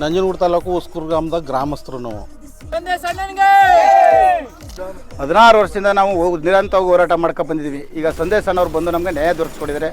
ನಂಜನಗೂಡು ತಾಲೂಕು ಉಸ್ಕೂರು ಗ್ರಾಮದ ಗ್ರಾಮಸ್ಥರು ನಾವು 16 ವರ್ಷದಿಂದ ನಾವು ನಿರಂತರವಾಗಿ ಹೋರಾಟ ಮಾಡ್ಕೊಂಡು ಬಂದಿದ್ದೀವಿ. ಈಗ ಸಂದೇಶ್ ಅಣ್ಣವ್ರು ಬಂದು ನಮಗೆ ನ್ಯಾಯ ದೊರಕಿಸ್ಕೊಟ್ಟಿದ್ದಾರೆ.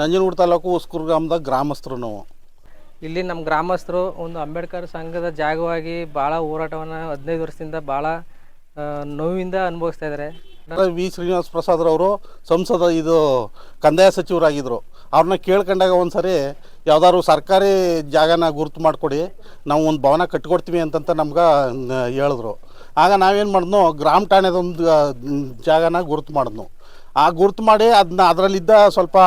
ನಂಜನಗೂಡು ತಾಲೂಕು ಉಸ್ಕೂರು ಗ್ರಾಮದ ಗ್ರಾಮಸ್ಥರು ನಾವು. ಇಲ್ಲಿ ನಮ್ಮ ಗ್ರಾಮಸ್ಥರು ಒಂದು ಅಂಬೇಡ್ಕರ್ ಸಂಘದ ಜಾಗವಾಗಿ ಭಾಳ ಹೋರಾಟವನ್ನು 15 ವರ್ಷದಿಂದ ಭಾಳ ನೋವಿಂದ ಅನುಭವಿಸ್ತಾ ಇದ್ದಾರೆ. ವಿ ಶ್ರೀನಿವಾಸ ಪ್ರಸಾದ್ರವರು ಸಂಸದ ಕಂದಾಯ ಸಚಿವರಾಗಿದ್ದರು. ಅವ್ರನ್ನ ಕೇಳ್ಕೊಂಡಾಗ ಒಂದು ಸರಿ ಯಾವ್ದಾದ್ರು ಸರ್ಕಾರಿ ಜಾಗನ ಗುರುತು ಮಾಡಿಕೊಡಿ, ನಾವು ಒಂದು ಭವನ ಕಟ್ಕೊಡ್ತೀವಿ ಅಂತಂತ ನಮ್ಗೆ ಹೇಳಿದ್ರು. ಆಗ ನಾವೇನು ಮಾಡಿದ್ನು, ಗ್ರಾಮ ಠಾಣೆದೊಂದು ಜಾಗನ ಗುರುತು ಮಾಡಿದ್ನು. ಆ ಗುರುತು ಮಾಡಿ ಅದರಲ್ಲಿದ್ದ ಸ್ವಲ್ಪ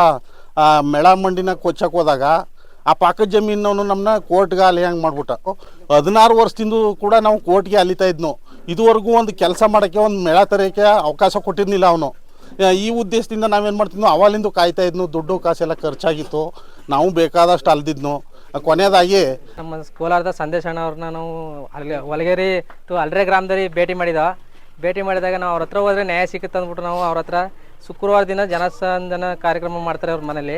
ಮೆಳ ಮಂಡಿನ ಕೊಚ್ಚಕ್ಕೆ ಹೋದಾಗ ಆ ಪಕ್ಕದ ಜಮೀನವನು ನಮ್ಮನ್ನ ಕೋರ್ಟ್ಗೆ ಅಲಿಯಂಗೆ ಮಾಡ್ಬಿಟ್ಟ. 16 ವರ್ಷದಿಂದ ಕೂಡ ನಾವು ಕೋರ್ಟ್ಗೆ ಅಲಿತಾ ಇದ್ನು. ಇದುವರೆಗೂ ಒಂದು ಕೆಲಸ ಮಾಡೋಕ್ಕೆ, ಒಂದು ಮೇಳ ತರೋಕ್ಕೆ ಅವಕಾಶ ಕೊಟ್ಟಿರಲಿಲ್ಲ ಅವನು. ಈ ಉದ್ದೇಶದಿಂದ ನಾವೇನು ಮಾಡ್ತಿದ್ನು, ಅವಲಿಂದ ಕಾಯ್ತಾ ಇದ್ನು. ದುಡ್ಡು ಕಾಸೆಲ್ಲ ಖರ್ಚಾಗಿತ್ತು, ನಾವು ಬೇಕಾದಷ್ಟು ಅಲ್ದಿದ್ನು. ಕೊನೆಯದಾಗಿ ನಮ್ಮ ಕೋಲಾರದ ಸಂದೇಶ್ ಅಣ್ಣವ್ರನ್ನ ನಾವು ಹೊಲಗೇರಿ ಟು ಅಲ್ರೆ ಗ್ರಾಮದಲ್ಲಿ ಭೇಟಿ ಮಾಡಿದಾಗ ನಾವು ಅವ್ರ ಹತ್ರ ಹೋದರೆ ನ್ಯಾಯ ಸಿಗುತ್ತೆ ಅಂದ್ಬಿಟ್ಟು ನಾವು ಅವ್ರ ಹತ್ರ ಶುಕ್ರವಾರ ದಿನ ಜನಸಂಧಾನ ಕಾರ್ಯಕ್ರಮ ಮಾಡ್ತಾರೆ ಅವ್ರ ಮನೇಲಿ.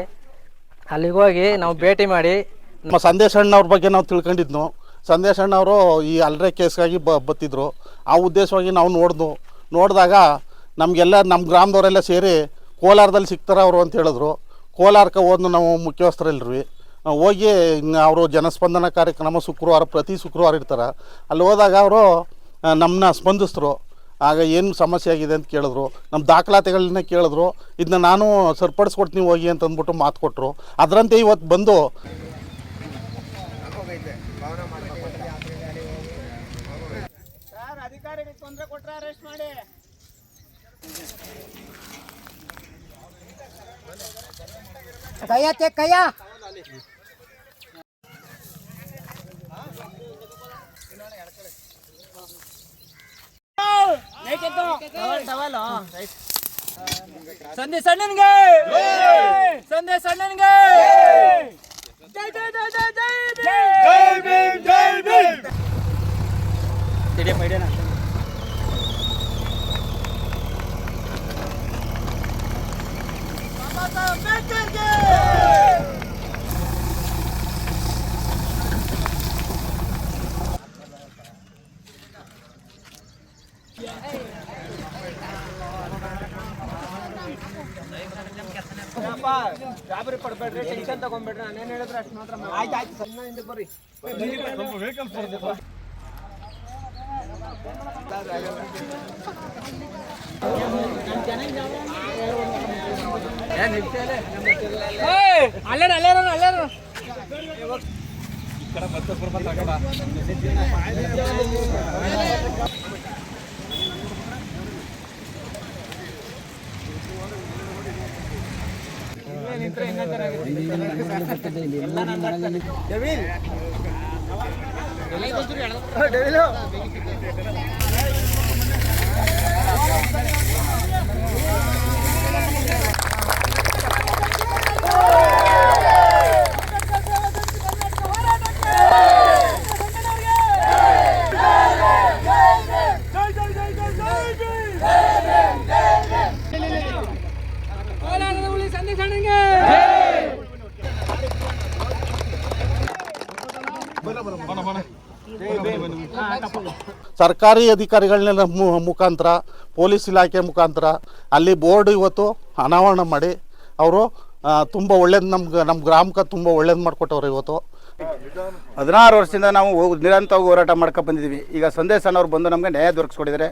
ಅಲ್ಲಿಗೆ ಹೋಗಿ ನಾವು ಭೇಟಿ ಮಾಡಿ ನಮ್ಮ ಸಂದೇಶ್ ಅಣ್ಣವ್ರ ಬಗ್ಗೆ ನಾವು ತಿಳ್ಕೊಂಡಿದ್ನು. ಸಂದೇಶ್ ಅಣ್ಣವರು ಈ ಅಲ್ರೆ ಕೇಸ್ಗಾಗಿ ಬತ್ತಿದ್ರು. ಆ ಉದ್ದೇಶವಾಗಿ ನಾವು ನೋಡಿದಾಗ ನಮಗೆಲ್ಲ ನಮ್ಮ ಗ್ರಾಮದವರೆಲ್ಲ ಸೇರಿ ಕೋಲಾರದಲ್ಲಿ ಸಿಗ್ತಾರೆ ಅವರು ಅಂತ ಹೇಳಿದ್ರು. ಕೋಲಾರಕ್ಕೆ ಹೋದ್ನು ನಾವು ಮುಖ್ಯಸ್ಥರಲ್ರಿ. ಹೋಗಿ ಅವರು ಜನಸ್ಪಂದನ ಕಾರ್ಯಕ್ರಮ ಪ್ರತಿ ಶುಕ್ರವಾರ ಇರ್ತಾರೆ. ಅಲ್ಲಿ ಹೋದಾಗ ಅವರು ನಮ್ಮನ್ನ ಸ್ಪಂದಿಸಿದ್ರು. ಆಗ ಏನು ಸಮಸ್ಯೆ ಆಗಿದೆ ಅಂತ ಕೇಳಿದ್ರು, ನಮ್ಮ ದಾಖಲಾತಿಗಳನ್ನ ಕೇಳಿದ್ರು. ಇದನ್ನ ನಾನು ಸರಿಪಡಿಸ್ಕೊಡ್ತೀನಿ ಹೋಗಿ ಅಂತಂದ್ಬಿಟ್ಟು ಮಾತು ಕೊಟ್ಟರು. ಅದರಂತೆ ಇವತ್ತು ಬಂದು ಸಂದೇಶ್ ಅಣ್ಣನಿಗೆ ಜೈ ಭೀಮ್. ಗಾಬರಿ ಪಡಬೇಡ್ರಿ, ಟೆನ್ಷನ್ ತಗೊಂಡ್ಬೇಡ್ರಿ. ನಾನೇನು ಹೇಳಿದ್ರೆ ಅಷ್ಟು ಮಾತ್ರ. ಆಯ್ತು ಸಣ್ಣ ಹಿಂದಕ್ಕೆ ಬರ್ರಿ. ಅಲ್ಲೇರ ನಿಂತ್ರೆ ಇನ್ನೂ ಸರ್ಕಾರಿ ಅಧಿಕಾರಿಗಳನ್ನೆಲ್ಲ ಮುಖಾಂತರ, ಪೊಲೀಸ್ ಇಲಾಖೆ ಮುಖಾಂತರ ಅಲ್ಲಿ ಬೋರ್ಡ್ ಇವತ್ತು ಅನಾವರಣ ಮಾಡಿ ಅವರು ತುಂಬ ಒಳ್ಳೇದು ನಮ್ಮ ಗ್ರಾಮಕ್ಕೆ ತುಂಬ ಒಳ್ಳೇದು ಮಾಡಿಕೊಟ್ಟವ್ರು. ಇವತ್ತು 16 ವರ್ಷದಿಂದ ನಾವು ನಿರಂತರವಾಗಿ ಹೋರಾಟ ಮಾಡ್ಕೊಂಡು ಬಂದಿದ್ದೀವಿ. ಈಗ ಸಂದೇಶ್ ಅಣ್ಣವ್ರು ಬಂದು ನಮಗೆ ನ್ಯಾಯ ದೊರಕಿಸ್ಕೊಟ್ಟಿದ್ದಾರೆ.